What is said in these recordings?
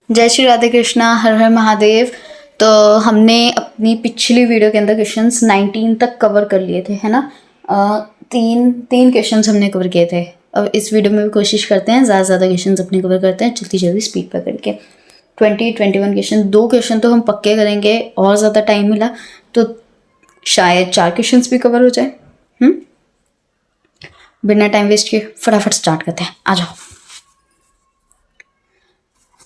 जय श्री राधे कृष्णा, हर हर महादेव। तो हमने अपनी पिछली वीडियो के अंदर क्वेश्चंस 19 तक कवर कर लिए थे, है ना। तीन क्वेश्चंस हमने कवर किए थे। अब इस वीडियो में भी कोशिश करते हैं ज़्यादा क्वेश्चंस अपने कवर करते हैं, जल्दी स्पीड पर करके 21 क्वेश्चन। 2 क्वेश्चन तो हम पक्के करेंगे, और ज़्यादा टाइम मिला तो शायद 4 क्वेश्चंस भी कवर हो जाए। बिना टाइम वेस्ट किए फटाफट स्टार्ट करते हैं, आ जाओ।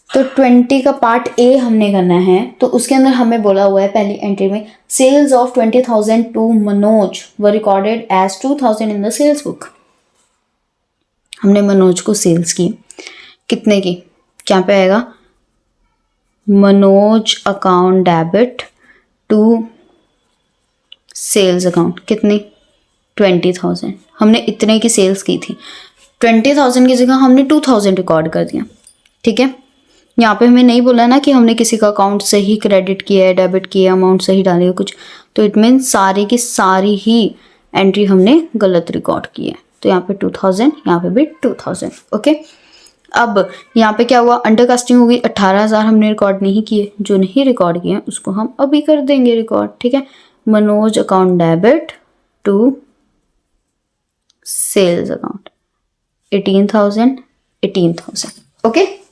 तो 20 का पार्ट ए हमने करना है, तो उसके अंदर हमें बोला हुआ है पहली एंट्री में, sales of 20,000 to Manoj were recorded as 2,000 in the sales book. हमने मनोज को सेल्स की कितने की, क्या पे आएगा, Manoj account debit to sales account कितनी, 20,000। हमने इतने की सेल्स की थी, 20,000 की जगह हमने 2,000 रिकॉर्ड कर दिया। ठीक है, यहाँ पे हमें नहीं बोला ना कि हमने किसी का अकाउंट सही क्रेडिट किया है, डेबिट किया है, अमाउंट सही डाली है कुछ, तो इट मीन सारी की सारी ही एंट्री हमने गलत रिकॉर्ड की है। तो यहाँ पे 2,000, यहाँ पे भी 2,000। ओके, अब यहाँ पे क्या हुआ, अंडर कास्टिंग होगी। 18,000 हमने रिकॉर्ड नहीं किए, जो नहीं रिकॉर्ड किए उसको हम अभी कर देंगे रिकॉर्ड। ठीक है, Manoj account debit to sales account 18,000। Okay,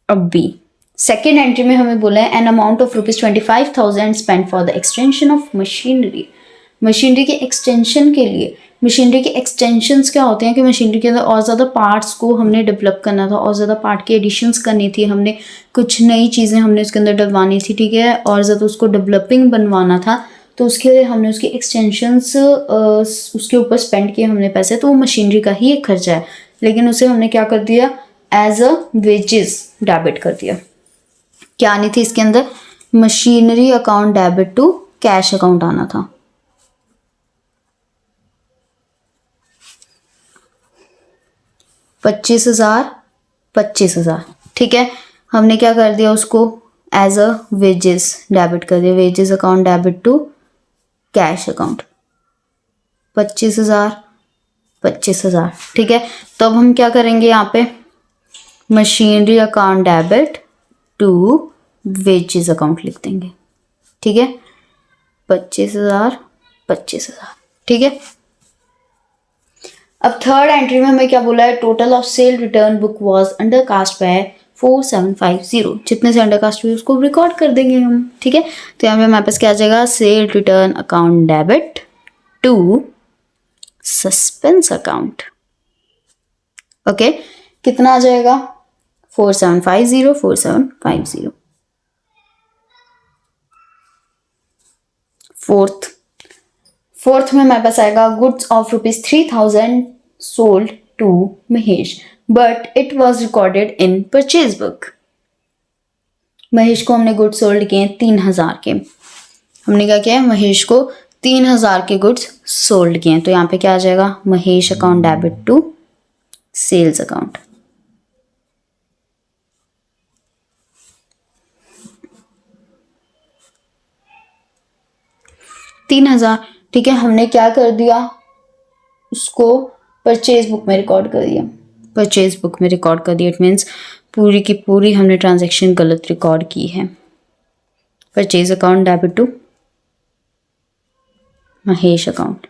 अब बी सेकेंड एंट्री में हमें बोला है an amount of ₹25,000 spend for the extension of machinery. Machinery के एक्सटेंशन के लिए, मशीनरी के एक्सटेंशंस क्या होते हैं कि मशीनरी के अंदर और ज़्यादा पार्ट्स को हमने डेवलप करना था, और ज़्यादा पार्ट की एडिशंस करनी थी, हमने कुछ नई चीज़ें हमने उसके अंदर डलवानी थी। ठीक है, और ज़्यादा उसको डेवलपिंग बनवाना था, तो उसके लिए हमने उसकी एक्सटेंशंस उसके ऊपर स्पेंड किए हमने पैसे। तो वो मशीनरी का ही एक खर्चा है, लेकिन उसे हमने क्या कर दिया, एज अ वेजेस डेबिट कर दिया। क्या आनी थी इसके अंदर, machinery account debit to cash account आना था। $25,000। ठीक है, हमने क्या कर दिया, उसको एज अ वेजेस डेबिट कर दिया, wages account debit to cash account. 25,000। ठीक है, तो अब हम क्या करेंगे, यहाँ पे machinery account debit to wages account लिख देंगे। ठीक है, 25,000। ठीक है, अब थर्ड एंट्री में हमें क्या बोला है, total of sale return book was undercast by 4750। जितने से अंडर कास्ट हुए उसको रिकॉर्ड कर देंगे हम। ठीक है, तो यहाँ पे हमारे पास क्या आ जाएगा, sale return account debit to suspense account. Okay, कितना आ जाएगा, 4750। फोर्थ में हमारे पास आएगा, goods of ₹3,000 sold to Mahesh but it was recorded in purchase book. Mahesh को हमने गुड्स सोल्ड किए 3,000 के। हमने क्या किया है, महेश को 3,000 के गुड्स सोल्ड किए, तो यहाँ पे क्या आ जाएगा, Mahesh account debit to sales account. $3,000। ठीक है, हमने क्या कर दिया, उसको परचेज बुक में रिकॉर्ड कर दिया। परचेज बुक में रिकॉर्ड कर दिया, इट मीन्स पूरी की पूरी हमने ट्रांजैक्शन गलत रिकॉर्ड की है। Purchase account debit to Mahesh account.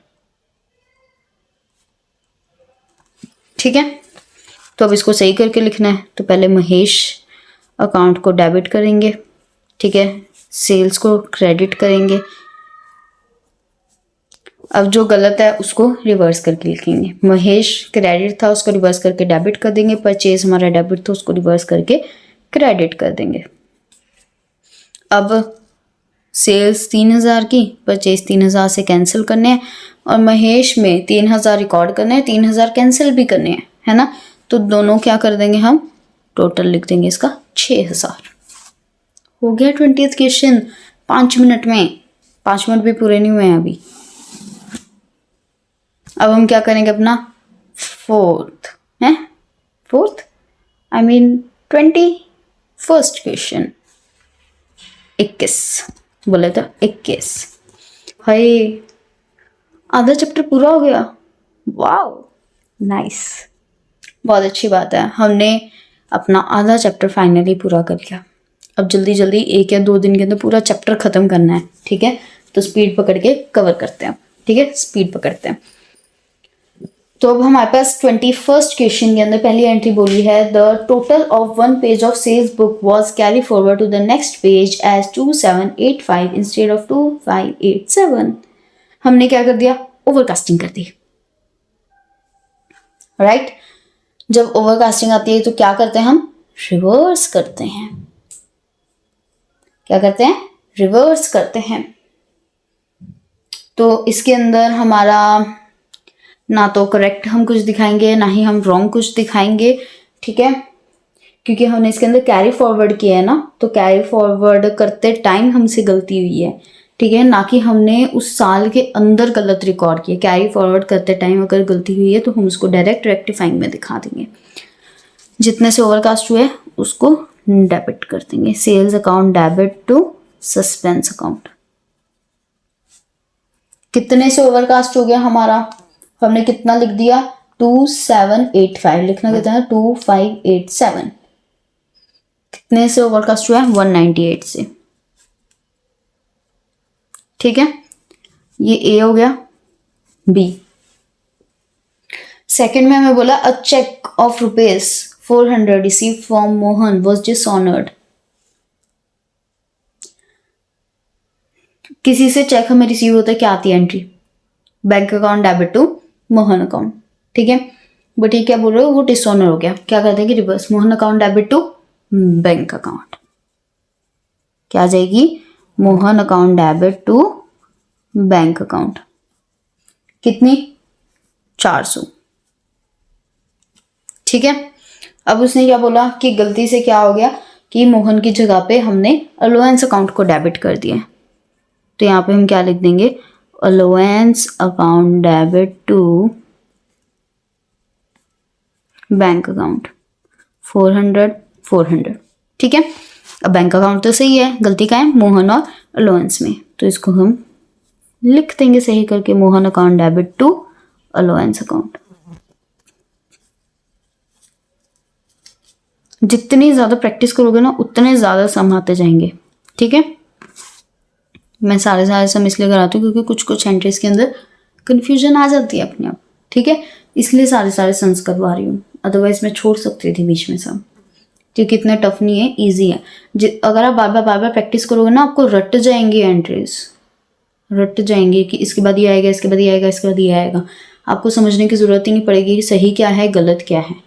ठीक है, तो अब इसको सही करके लिखना है, तो पहले महेश अकाउंट को डेबिट करेंगे। ठीक है, सेल्स को क्रेडिट करेंगे। अब जो गलत है उसको रिवर्स करके लिखेंगे, महेश क्रेडिट था उसको रिवर्स करके डेबिट कर देंगे, परचेज हमारा डेबिट था उसको रिवर्स करके क्रेडिट कर देंगे। अब सेल्स 3,000 की, परचेज 3,000 से कैंसिल करने हैं, और महेश में 3,000 रिकॉर्ड करने हैं, 3,000 कैंसिल भी करने हैं, है ना। तो दोनों क्या कर देंगे, हम टोटल लिख देंगे इसका 6,000। हो गया 20th क्वेश्चन 5 मिनट में। 5 मिनट भी पूरे नहीं हुए हैं अभी। अब हम क्या करेंगे, अपना फोर्थ 21st क्वेश्चन। 21 बोले तो 21। हाय, आधा चैप्टर पूरा हो गया, वाओ नाइस, बहुत अच्छी बात है। हमने अपना आधा चैप्टर फाइनली पूरा कर लिया। अब जल्दी जल्दी 1 या 2 दिन के अंदर पूरा चैप्टर ख़त्म करना है, ठीक है। तो स्पीड पकड़ के कवर करते हैं, ठीक है, स्पीड पकड़ते हैं। तो अब हमारे पास 21st क्वेश्चन के अंदर पहली एंट्री बोली है, the total of 1 page of sales book was carry forward to the next page as 2785 instead of 2587। हमने क्या कर दिया, ओवरकास्टिंग कर दी, राइट। जब ओवरकास्टिंग आती है तो क्या करते हैं हम, रिवर्स करते हैं। क्या करते हैं, रिवर्स करते हैं। तो इसके अंदर हमारा ना तो करेक्ट हम कुछ दिखाएंगे, ना ही हम रॉन्ग कुछ दिखाएंगे, ठीक है, क्योंकि हमने इसके अंदर कैरी फॉरवर्ड किया है ना, तो कैरी फॉरवर्ड करते टाइम हमसे गलती हुई है, ठीक है, ना कि हमने उस साल के अंदर गलत रिकॉर्ड किया। कैरी फॉरवर्ड करते टाइम अगर गलती हुई है तो हम उसको डायरेक्ट रेक्टिफाइंग में दिखा देंगे। जितने से ओवरकास्ट हुए उसको डेबिट कर देंगे। Sales account debit to suspense account. कितने से ओवरकास्ट हो गया हमारा, हमने कितना लिख दिया, 2785, लिखना कितना है 2587। कितने से ओवरकास्ट हुआ है, 198 से, ठीक है। ये ए हो गया। बी, सेकंड में हमें बोला, a cheque of ₹400 receive from Mohan was dishonoured. किसी से चेक हमें रिसीव होता है, क्या आती है entry, bank account debit to Mohan account, ठीक है। बट ये क्या बोल रहे हो, वो डिसऑनर हो गया। क्या कर देंगे, reverse, Mohan account debit to bank account. क्या आ जाएगी, Mohan account debit to bank account. कितनी, 400, ठीक है। अब उसने क्या बोला कि गलती से क्या हो गया कि मोहन की जगह पे हमने अलाउंस अकाउंट को डेबिट कर दिया। तो यहाँ पे हम क्या लिख देंगे, allowance account debit to bank account 400, ठीक है। अब बैंक अकाउंट तो सही है, गलती का है मोहन और अलाउंस में, तो इसको हम लिख देंगे सही करके, Mohan account debit to allowance account. जितनी ज्यादा प्रैक्टिस करोगे ना उतने ज्यादा सम आते जाएंगे, ठीक है। मैं सारे सम इसलिए कराती हूँ क्योंकि कुछ कुछ एंट्रीज के अंदर कंफ्यूजन आ जाती है अपने आप, ठीक है, इसलिए सारे सम्स करवा रही हूँ। अदरवाइज मैं छोड़ सकती थी बीच में सम, क्योंकि इतना टफ नहीं है, ईजी है। अगर आप बार बार प्रैक्टिस करोगे ना, आपको रट जाएंगी एंट्रीज, रट जाएंगे कि इसके बाद ये आएगा, इसके बाद ये आएगा, इसके बाद ये आएगा। आपको समझने की जरूरत ही नहीं पड़ेगी सही क्या है गलत क्या है।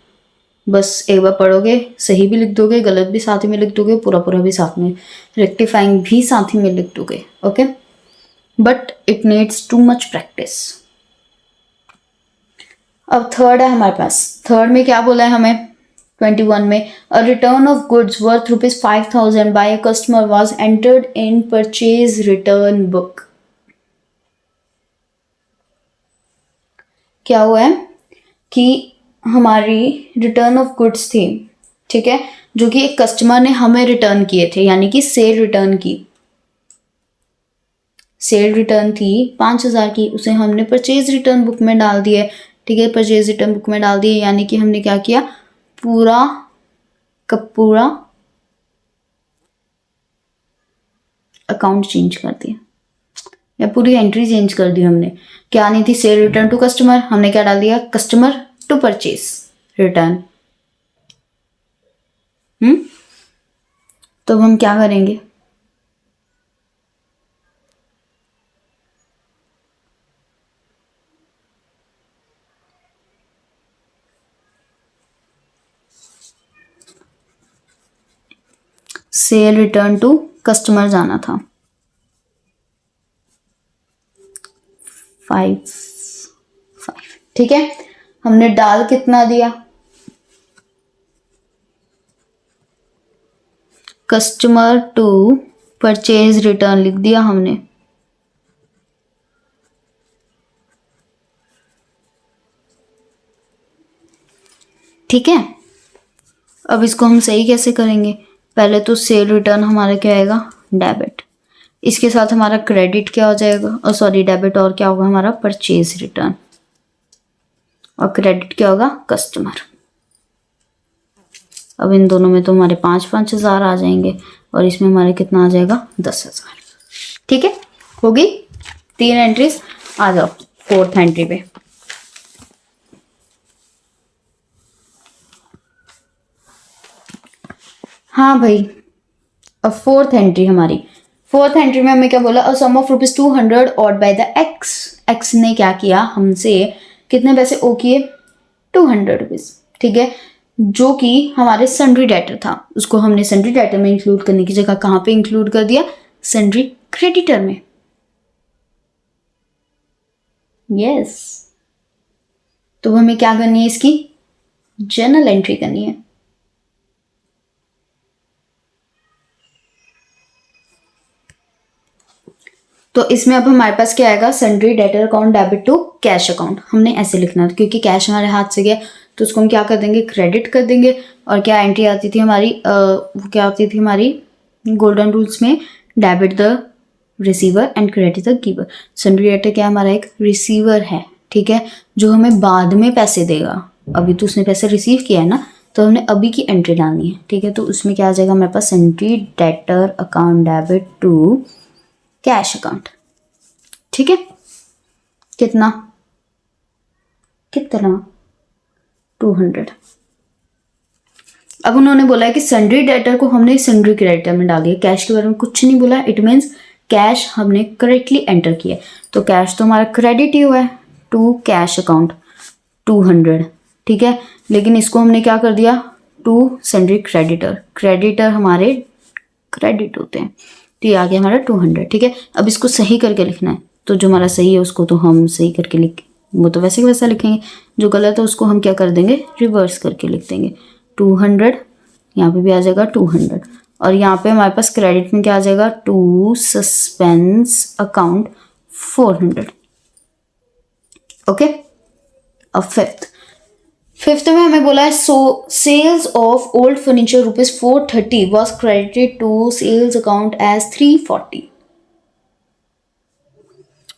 बस एक बार पढ़ोगे, सही भी लिख दोगे, गलत भी साथ ही में लिख दोगे, पूरा भी साथ में, रेक्टिफाइंग भी साथ ही में लिख दोगे, okay. But it needs too much practice. अब थर्ड है हमारे पास। थर्ड में क्या बोला है हमें, 21 में, a return of goods worth ₹5000 by a customer was entered in purchase return book. क्या हुआ है कि हमारी रिटर्न ऑफ गुड्स थी, ठीक है, जो कि एक कस्टमर ने हमें रिटर्न किए थे, यानी कि सेल रिटर्न की। सेल रिटर्न थी 5000 की, उसे हमने परचेज रिटर्न बुक में डाल दिया, ठीक है, परचेज रिटर्न बुक में डाल दिए, यानी कि हमने क्या किया, पूरा का पूरा अकाउंट चेंज कर दिया, या पूरी एंट्री चेंज कर दी हमने। क्या नहीं थी, सेल रिटर्न टू कस्टमर, हमने क्या डाल दिया, कस्टमर टू परचेज रिटर्न। तो हम क्या करेंगे, सेल रिटर्न टू कस्टमर जाना था, 5, ठीक है। हमने डाल कितना दिया, कस्टमर टू परचेज रिटर्न लिख दिया हमने, ठीक है। अब इसको हम सही कैसे करेंगे, पहले तो सेल रिटर्न हमारा क्या आएगा, डेबिट, इसके साथ हमारा क्रेडिट क्या हो जाएगा, और सॉरी डेबिट, और क्या होगा हमारा परचेज रिटर्न, और क्रेडिट क्या होगा, कस्टमर। अब इन दोनों में तो हमारे 5,000 आ जाएंगे और इसमें हमारे कितना आ जाएगा 10,000। ठीक है, होगी 3 एंट्रीज। आ जाओ 4th एंट्री पे। हाँ भाई, अब 4th एंट्री हमारी। 4th एंट्री में हमें क्या बोला, a sum of ₹200 odd by the X. X ने क्या किया, हमसे कितने पैसे ओ किए, ₹200। ठीक है, जो कि हमारे सन्ड्री डेटर था, उसको हमने सन्ड्री डेटर में इंक्लूड करने की जगह कहाँ पे इंक्लूड कर दिया, सन्ड्री क्रेडिटर में। यस, तो हमें क्या करनी है, इसकी जर्नल एंट्री करनी है। तो इसमें अब हमारे पास क्या आएगा, sundry debtor account debit to cash account. हमने ऐसे लिखना था क्योंकि कैश हमारे हाथ से गया, तो उसको हम क्या कर देंगे, क्रेडिट कर देंगे। और क्या एंट्री आती थी हमारी, वो क्या आती थी हमारी गोल्डन रूल्स में, debit the receiver and credit the giver. Sundry debtor क्या हमारा एक रिसीवर है, ठीक है, जो हमें बाद में पैसे देगा। अभी तो उसने पैसे रिसीव किया है ना, तो हमने अभी की एंट्री डालनी है। ठीक है, तो उसमें क्या आ जाएगा हमारे पास, sundry debtor account debit to cash account. ठीक है, कितना 200। अब उन्होंने बोला है कि सन्ड्री डेटर को हमने सन्ड्री क्रेडिटर में डाल दिया, कैश के बारे में कुछ नहीं बोला। इट मीन्स कैश हमने करेक्टली एंटर किया। तो कैश तो हमारा क्रेडिट ही हुआ है टू कैश अकाउंट 200। ठीक है, लेकिन इसको हमने क्या कर दिया, टू सन्ड्री क्रेडिटर। क्रेडिटर हमारे क्रेडिट होते हैं, तो ये आ गया हमारा 200। ठीक है, अब इसको सही करके लिखना है, तो जो हमारा सही है उसको तो हम सही करके लिख, वो तो वैसे ही वैसा लिखेंगे। जो गलत है उसको हम क्या कर देंगे, रिवर्स करके लिख देंगे। 200 यहाँ पे भी आ जाएगा 200, और यहाँ पे हमारे पास क्रेडिट में क्या आ जाएगा, टू सस्पेंस अकाउंट 400। ओके, अब फिफ्थ में हमें बोला है, so sales of old furniture ₹430 was credited to sales account as 340।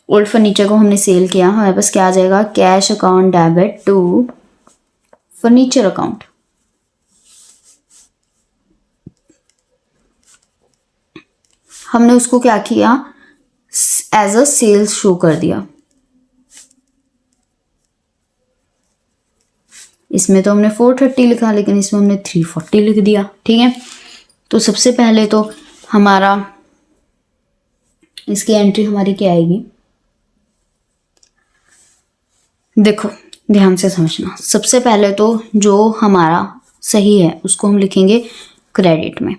Old furniture को हमने सेल किया, हमारे पास क्या आ जाएगा, cash account debit to furniture account. हमने उसको क्या किया, एज अ सेल्स शो कर दिया। इसमें तो हमने 430 लिखा, लेकिन इसमें हमने 340 लिख दिया। ठीक है, तो सबसे पहले तो हमारा इसकी एंट्री हमारी क्या आएगी, देखो ध्यान से समझना। सबसे पहले तो जो हमारा सही है उसको हम लिखेंगे क्रेडिट में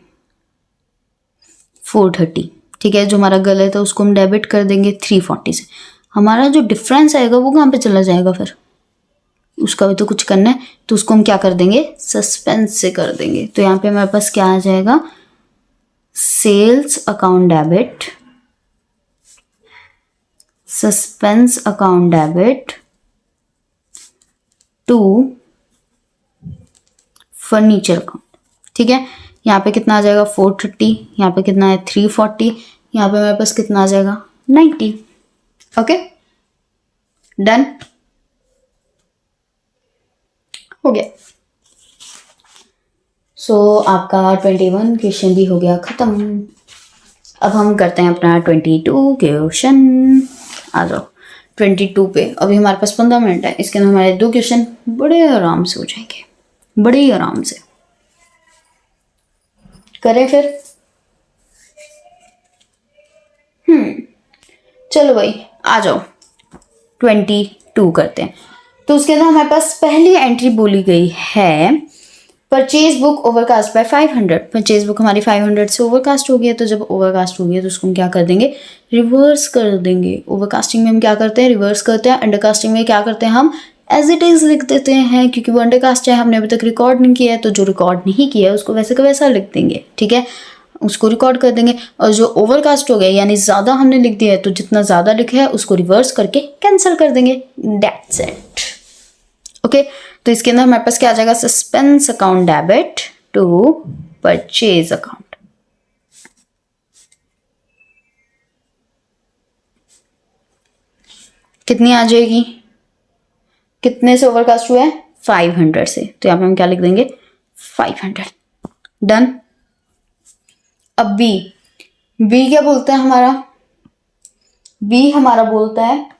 430। ठीक है, जो हमारा गलत है उसको हम डेबिट कर देंगे 340 से। हमारा जो डिफरेंस आएगा वो कहाँ पे चला जाएगा, फिर उसका भी तो कुछ करना है, तो उसको हम क्या कर देंगे, सस्पेंस से कर देंगे। तो यहाँ पे हमारे पास क्या आ जाएगा, sales account debit, suspense account debit to furniture account. ठीक है, यहाँ पे कितना आ जाएगा 430, यहाँ पे कितना है 340, यहाँ पे हमारे पास कितना आ जाएगा 90। ओके, डन हो गया। सो आपका 21 क्वेश्चन भी हो गया खत्म। अब हम करते हैं अपना 22 क्वेश्चन। आ जाओ 22 पे। अभी हमारे पास 15 मिनट है, इसके अंदर हमारे 2 क्वेश्चन बड़े आराम से हो जाएंगे, बड़े ही आराम से। करें फिर, चलो भाई आ जाओ 22 करते हैं। तो उसके अंदर हमारे पास पहली एंट्री बोली गई है, purchase book overcast bye 500। Purchase book हमारी 500 से ओवरकास्ट हो गई है, तो जब ओवरकास्ट हो गई है तो उसको हम क्या कर देंगे, रिवर्स कर देंगे। ओवरकास्टिंग में हम क्या करते हैं, रिवर्स करते हैं। अंडरकास्टिंग में क्या करते हैं, हम एज इट इज लिख देते हैं, क्योंकि वो अंडरकास्ट है, हमने अभी तक रिकॉर्ड नहीं किया है, तो जो रिकॉर्ड नहीं किया है उसको वैसे का वैसा लिख देंगे। ठीक है, उसको रिकॉर्ड कर देंगे। और जो ओवरकास्ट हो गया यानी ज़्यादा हमने लिख दिया है, तो जितना ज़्यादा लिखा है उसको रिवर्स करके कैंसिल कर देंगे। That's it. ओके, तो इसके अंदर हमारे पास क्या आ जाएगा, suspense account debit to purchase account. कितनी आ जाएगी, कितने से ओवरकास्ट हुआ है 500 से, तो यहाँ पे हम क्या लिख देंगे 500। डन। अब बी क्या बोलता है हमारा? बी हमारा बोलता है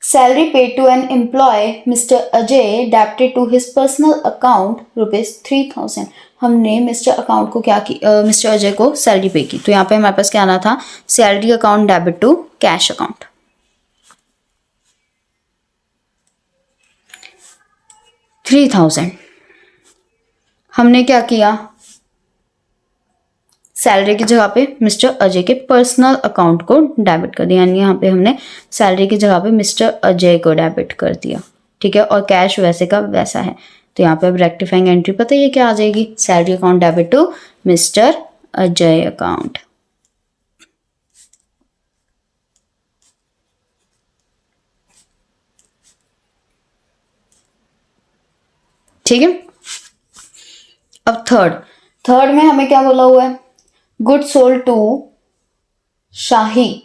salary paid to an employee Mr Ajay debited to his personal account ₹3000। हमने मिस्टर अकाउंट को क्या की, मिस्टर अजय को सैलरी पे की, तो यहाँ पे हमारे पास क्या आना था? Salary account debit to cash account. $3000 हमने क्या किया? सैलरी की जगह पे मिस्टर अजय के पर्सनल अकाउंट को डेबिट कर दिया, यानी यहाँ पे हमने सैलरी की जगह पे मिस्टर अजय को डेबिट कर दिया, ठीक है। और कैश वैसे का वैसा है, तो यहाँ पे अब रेक्टिफाइंग एंट्री पता है ये क्या आ जाएगी? Salary account debit to Mr Ajay account. ठीक है। अब थर्ड में हमें क्या बोला हुआ है? Good sold to Shahi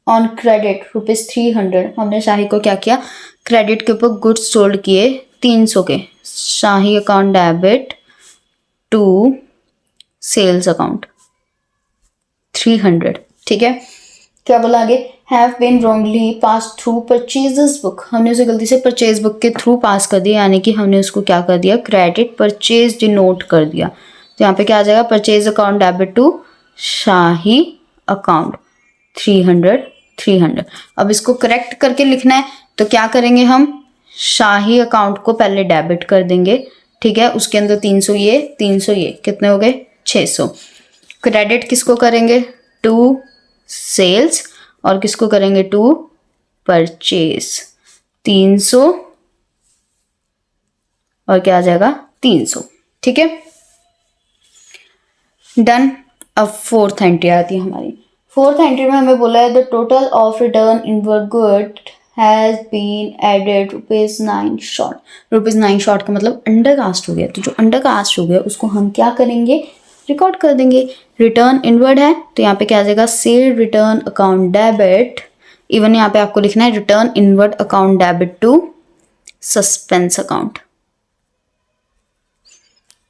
on credit ₹300। हमने शाही को क्या किया? क्रेडिट के ऊपर गुड्स सोल्ड किए 300 के। Shahi account debit to sales account 300, ठीक है। क्या बोला आगे? Have been wrongly pass through purchases book. हमने उसे गलती से परचेज बुक के थ्रू पास कर दिया, यानी कि हमने उसको क्या कर दिया? क्रेडिट परचेज डिनोट कर दिया। तो यहाँ पे क्या आ जाएगा? Purchase account debit to Shahi account 300। अब इसको करेक्ट करके लिखना है, तो क्या करेंगे हम? शाही अकाउंट को पहले डेबिट कर देंगे, ठीक है। उसके अंदर 300 ये 300 ये, कितने हो गए? 600। क्रेडिट किसको करेंगे? To sales. और किसको करेंगे? To purchase. 300 और क्या आ जाएगा? 300, ठीक है। डन। अब फोर्थ एंट्री आती है हमारी। फोर्थ एंट्री में हमें बोला है the total of return inward good has been added ₹9 short. ₹9 short का मतलब अंडर कास्ट हो गया, तो जो अंडर कास्ट हो गया उसको हम क्या करेंगे? रिकॉर्ड कर देंगे। रिटर्न इनवर्ड है, तो यहाँ पे क्या आ जाएगा? Sale return account debit. Even यहाँ पे आपको लिखना है return inward account debit to suspense account.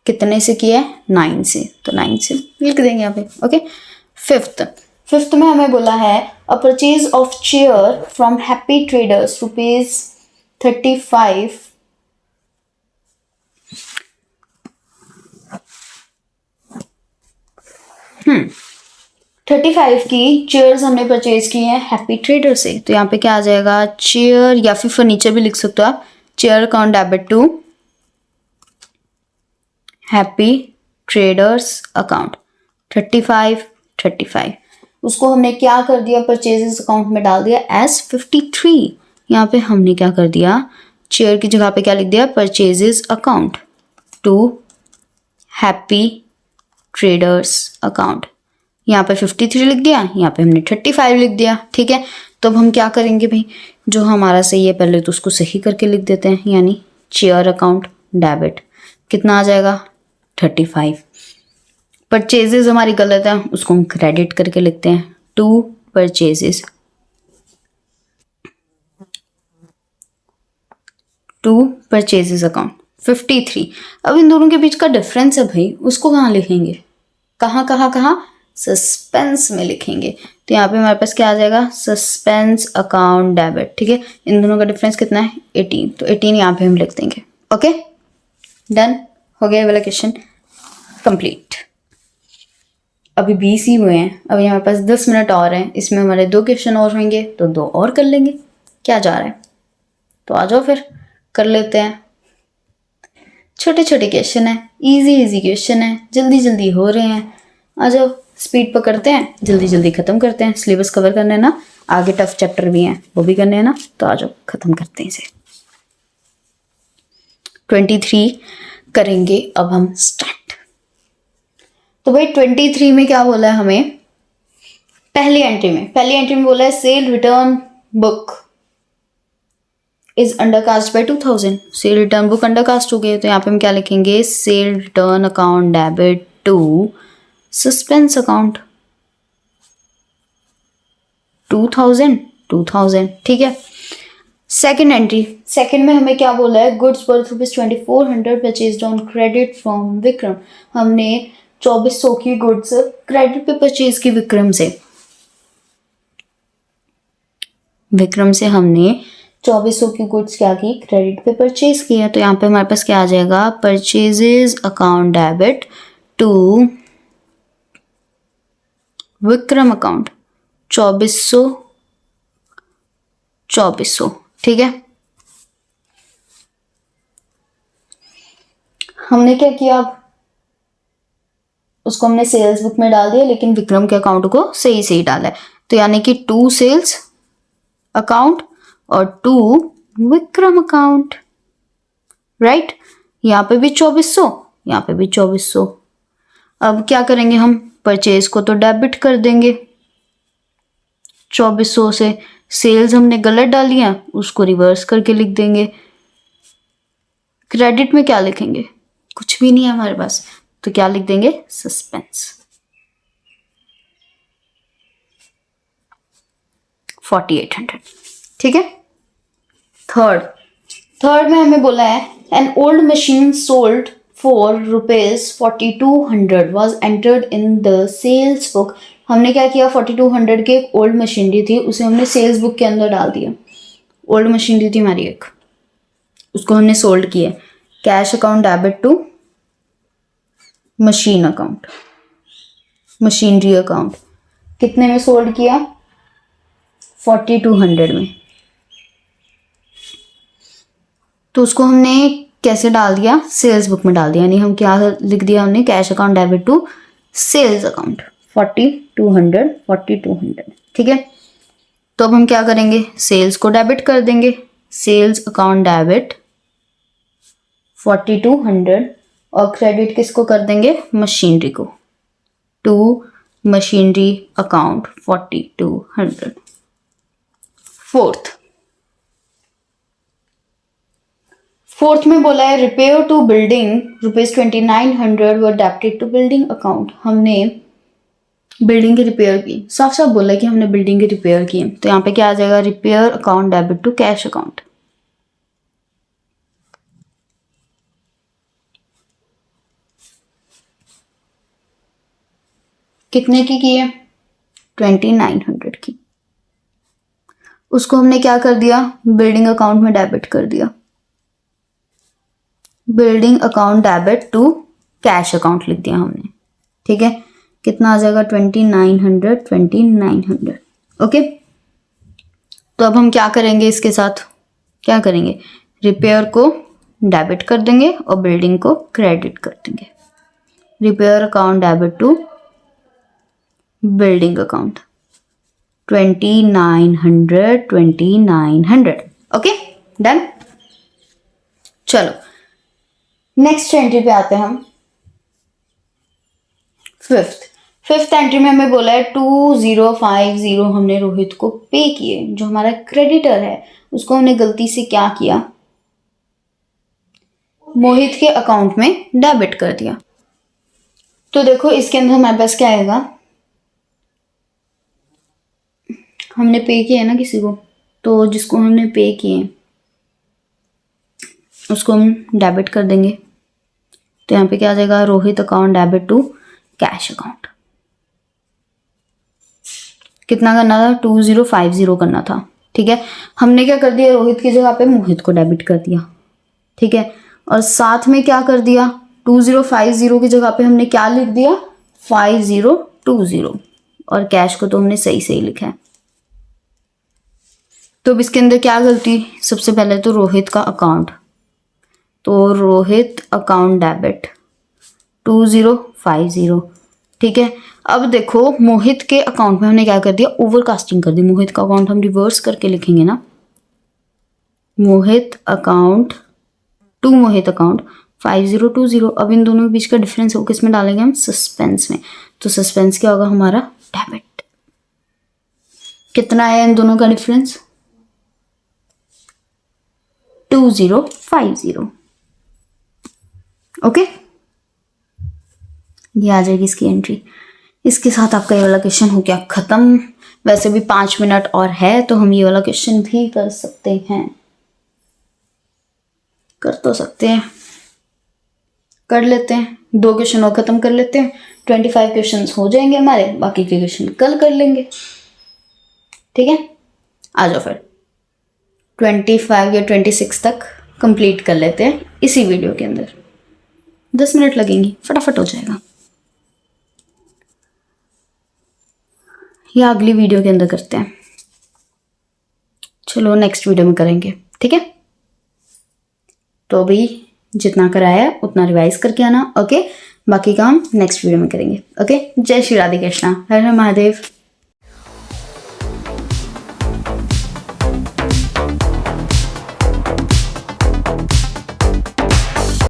कितने से किया है? 9 से, तो 9 से लिख देंगे यहाँ पे। ओके। फिफ्थ में हमें बोला है a purchase of chair from happy traders ₹35। 35 की चेयर्स हमने परचेज की हैं हैप्पी ट्रेडर से, तो यहाँ पे क्या आ जाएगा? चेयर या फिर फर्नीचर भी लिख सकते हो आप। Chair account debit to happy traders account 35। उसको हमने क्या कर दिया? परचेजेस अकाउंट में डाल दिया एज 53। यहाँ पे हमने क्या कर दिया? चेयर की जगह पे क्या लिख दिया? Purchases account to happy traders account. यहाँ पे 53 लिख दिया, यहाँ पे हमने 35 लिख दिया, ठीक है। तो अब हम क्या करेंगे भाई? जो हमारा सही है पहले तो उसको सही करके लिख देते हैं, यानी चेयर अकाउंट डेबिट कितना आ जाएगा? 35। परचेजेस हमारी गलत है, उसको हम क्रेडिट करके लिखते हैं टू परचेजेस अकाउंट 53। अब इन दोनों के बीच का डिफरेंस है भाई, उसको कहाँ लिखेंगे? कहाँ? सस्पेंस में लिखेंगे। तो यहाँ पे हमारे पास क्या आ जाएगा? सस्पेंस अकाउंट डेबिट, ठीक है। इन दोनों का डिफरेंस कितना है? 18, तो 18 यहाँ पे हम लिख देंगे। ओके, डन हो गया वाला क्वेश्चन कंप्लीट। अभी 20 ही हुए हैं, अभी हमारे पास 10 मिनट और हैं, इसमें हमारे 2 क्वेश्चन और होंगे, तो 2 और कर लेंगे। क्या जा रहा है? तो आ जाओ फिर कर लेते हैं। छोटे क्वेश्चन है, इजी क्वेश्चन है, जल्दी हो रहे हैं। आ जाओ, स्पीड पकड़ते हैं, जल्दी खत्म करते हैं। सिलेबस कवर करना है ना, आगे टफ चैप्टर भी हैं वो भी करने हैं ना, तो आ जाओ खत्म करते हैं इसे। 23 करेंगे अब हम स्टार्ट। तो भाई 23 में क्या बोला है हमें? पहली एंट्री में बोला है sale return book is undercast by 2000। Sale return book undercast हो गए, तो यहाँ पे हम क्या लिखेंगे? Sale return account debit to suspense account 2000, ठीक है। सेकेंड एंट्री, सेकेंड में हमें क्या बोला है, goods worth ₹2400 purchased on credit from Vikram. हमने 2400 की गुड्स क्रेडिट पे परचेज की विक्रम से। विक्रम से हमने 2400 की गुड्स क्या की, क्रेडिट पे परचेज किया। तो यहाँ पे हमारे पास क्या आ जाएगा, purchases account debit to Vikram account 2400। ठीक है, हमने क्या किया, अब उसको हमने सेल्स बुक में डाल दिया, लेकिन विक्रम के अकाउंट को सही सही डाला है। तो यानी कि टू सेल्स अकाउंट और टू विक्रम अकाउंट, राइट। यहाँ पे भी 2400, यहाँ पे भी 2400। अब क्या करेंगे हम, परचेज को तो डेबिट कर देंगे 2400 से, सेल्स हमने गलत डाली है उसको रिवर्स करके लिख देंगे। क्रेडिट में क्या लिखेंगे, कुछ भी नहीं है हमारे पास, तो क्या लिख देंगे, सस्पेंस 4800। ठीक है, थर्ड में हमें बोला है an old machine sold for ₹4200 was entered in the sales book. हमने क्या किया, 4200 की एक ओल्ड मशीनरी थी, उसे हमने सेल्स बुक के अंदर डाल दिया। ओल्ड मशीनरी थी हमारी एक, उसको हमने सोल्ड किया। Cash account debit to machine account, machinery account. कितने में सोल्ड किया, 4200 में। तो उसको हमने कैसे डाल दिया, सेल्स बुक में डाल दिया। यानी हम क्या लिख दिया हमने, cash account debit to sales account 4200। ठीक है, तो अब हम क्या करेंगे, सेल्स को डेबिट कर देंगे। सेल्स अकाउंट डेबिट 4200 और क्रेडिट किसको कर देंगे, मशीनरी को, टू मशीनरी अकाउंट 4200। फोर्थ में बोला है repair to building ₹2900 were debited to building account. हमने बिल्डिंग की रिपेयर की, साफ साफ बोला है कि हमने बिल्डिंग की रिपेयर की। तो यहाँ पे क्या आ जाएगा, repair account debit to cash account. कितने की है, 2900 की। उसको हमने क्या कर दिया, बिल्डिंग अकाउंट में डेबिट कर दिया। Building account debit to cash account लिख दिया हमने। ठीक है, कितना आ जाएगा, 2900। ओके, तो अब हम क्या करेंगे, इसके साथ क्या करेंगे, रिपेयर को डेबिट कर देंगे और बिल्डिंग को क्रेडिट कर देंगे। Repair account debit to building account 2900। Okay, done. चलो नेक्स्ट एंट्री पे आते हैं हम। फिफ्थ एंट्री में हमें बोला है 2050 हमने रोहित को पे किए। जो हमारा क्रेडिटर है उसको हमने गलती से क्या किया, मोहित के अकाउंट में डेबिट कर दिया। तो देखो इसके अंदर हमारे पास क्या आएगा, हमने पे किया है ना किसी को, तो जिसको हमने पे किए उसको हम डेबिट कर देंगे। तो यहाँ पे क्या आ जाएगा, Rohit account debit to cash account. कितना करना था, 2050 करना था। ठीक है, हमने क्या कर दिया, रोहित की जगह पे मोहित को डेबिट कर दिया। ठीक है, और साथ में क्या कर दिया, 2050 की जगह पे हमने क्या लिख दिया, 5020, और कैश को तो हमने सही सही लिखा है। तो अब इसके अंदर क्या गलती, सबसे पहले तो रोहित का अकाउंट, तो रोहित अकाउंट डेबिट 2050। ठीक है, अब देखो मोहित के अकाउंट में हमने क्या कर दिया, ओवरकास्टिंग कर दी। मोहित का अकाउंट हम रिवर्स करके लिखेंगे ना, मोहित अकाउंट टू मोहित अकाउंट 5020। अब इन दोनों के बीच का डिफरेंस वो किस में डालेंगे हम, सस्पेंस में। तो सस्पेंस क्या होगा हमारा, डेबिट। कितना है इन दोनों का डिफरेंस, 2050। ओके, ये आ जाएगी इसकी एंट्री। इसके साथ आपका ये वाला क्वेश्चन हो गया खत्म। वैसे भी 5 मिनट और है तो हम ये वाला क्वेश्चन भी कर सकते हैं। कर तो सकते हैं, कर लेते हैं, 2 क्वेश्चन और ख़त्म कर लेते हैं, 25 क्वेश्चन हो जाएंगे हमारे, बाकी के क्वेश्चन कल कर लेंगे। ठीक है, आ जाओ फिर 25 या 26 तक कंप्लीट कर लेते हैं इसी वीडियो के अंदर। 10 मिनट लगेंगी, फटाफट हो जाएगा, या अगली वीडियो के अंदर करते हैं। चलो नेक्स्ट वीडियो में करेंगे, ठीक है। तो अभी जितना कराया है उतना रिवाइज करके आना, ओके। बाकी काम नेक्स्ट वीडियो में करेंगे, ओके। जय श्री राधे कृष्णा, हर हर महादेव।